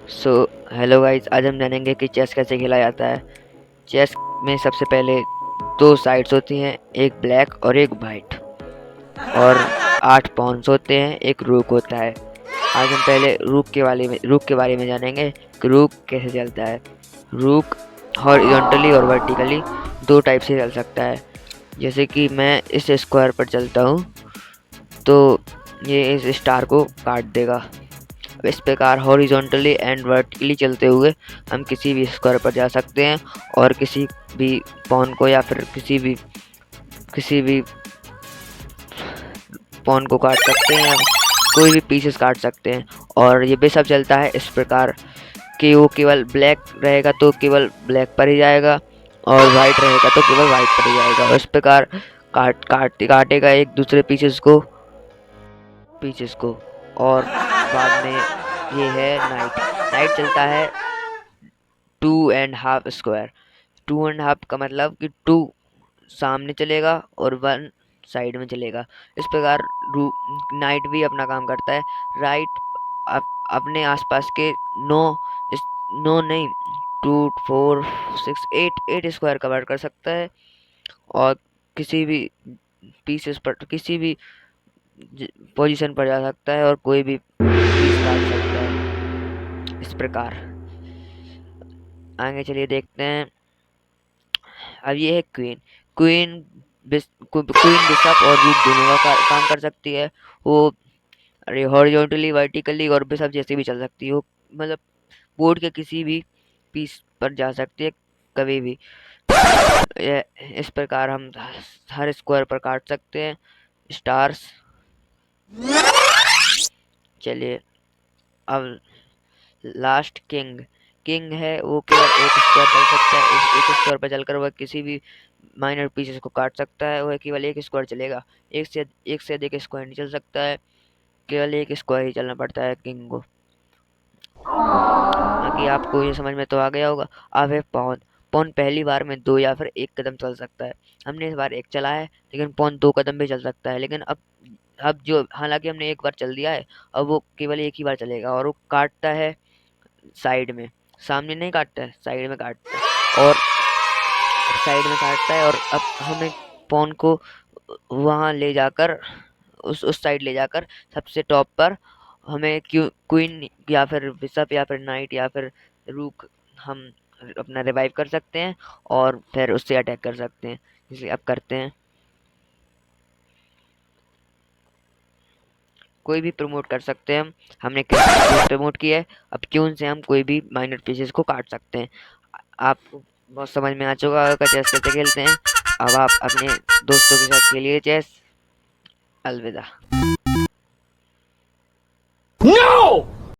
So hello guys, आज हम जानेंगे कि चेस कैसे खेला जाता है। चेस में सबसे पहले दो साइड्स होती हैं, एक ब्लैक और एक वाइट, और 8 पॉन्स होते हैं, एक रूक होता है। आज हम पहले रूक के बारे में जानेंगे कि रूक कैसे चलता है। रूक हॉरिजॉन्टली और वर्टिकली दो टाइप से चल सकता है। जैसे कि मैं इस स्क्वायर पर चलता हूँ तो ये इस स्टार को काट देगा। इस प्रकार हॉरिजॉन्टली एंड वर्टिकली चलते हुए हम किसी भी स्क्वायर पर जा सकते हैं और किसी भी पॉन को या फिर किसी भी पॉन को काट सकते हैं या कोई भी पीसेस काट सकते हैं। और ये बेशक चलता है इस प्रकार कि वो केवल ब्लैक रहेगा तो केवल ब्लैक पर ही जाएगा, और वाइट रहेगा तो केवल वाइट पर ही जाएगा। और इस प्रकार काटेगा एक दूसरे पीसेस को। और बाद में ये है नाइट। नाइट चलता है 2.5 स्क्वायर। 2.5 का मतलब कि 2 सामने चलेगा और 1 साइड में चलेगा। इस प्रकार नाइट भी अपना काम करता है। राइट अपने आसपास के नो नो नहीं, 2 4 6 8 स्क्वायर कवर कर सकता है, और किसी भी पीसेस पर किसी भी पोजीशन पर जा सकता है और कोई भी पीस काट सकता है। इस प्रकार आगे चलिए देखते हैं। अब ये है क्वीन। क्वीन क्वीन बिशप और रूक दोनों का काम कर सकती है। वो हॉरिजॉन्टली वर्टिकली और बिशप जैसे भी चल सकती है। वो मतलब बोर्ड के किसी भी पीस पर जा सकती है कभी भी। इस प्रकार हम हर स्क्वायर पर काट सकते हैं स्टार्स। चलिए अब लास्ट किंग। किंग है वो केवल एक स्क्वायर चल सकता है। इस एक स्क्वायर पर चलकर वह किसी भी माइनर पीसेस को काट सकता है। वह केवल एक स्क्वायर चलेगा, एक से अधिक स्क्वायर नहीं चल सकता है। केवल एक स्क्वायर ही चलना पड़ता है किंग को। बाकी आपको ये समझ में तो आ गया होगा। अब है पॉन। पॉन पहली बार में 2 या फिर 1 कदम चल सकता है। हमने इस बार 1 चला है, लेकिन पॉन 2 कदम भी चल सकता है। लेकिन अब जो हालांकि हमने एक बार चल दिया है, अब वो केवल एक ही बार चलेगा और वो काटता है साइड में। सामने नहीं काटता है, साइड में काटता है। और साइड में काटता है और अब हमें पॉन को वहां ले जाकर उस साइड ले जाकर सबसे टॉप पर हमें क्वीन या फिर बिशप या फिर नाइट या फिर रूक हम अपना रिवाइव कर सकते हैं और फिर उससे अटैक कर सकते हैं। इसे अब करते हैं। कोई भी प्रमोट कर सकते हैं हम। हमने क्वीन प्रमोट किया है, अब क्वीन से हम कोई भी माइनर पीसेस को काट सकते हैं। आपको बहुत समझ में आ चुका होगा चेस कैसे खेलते हैं। अब आप अपने दोस्तों के साथ खेलिए चेस। अलविदा।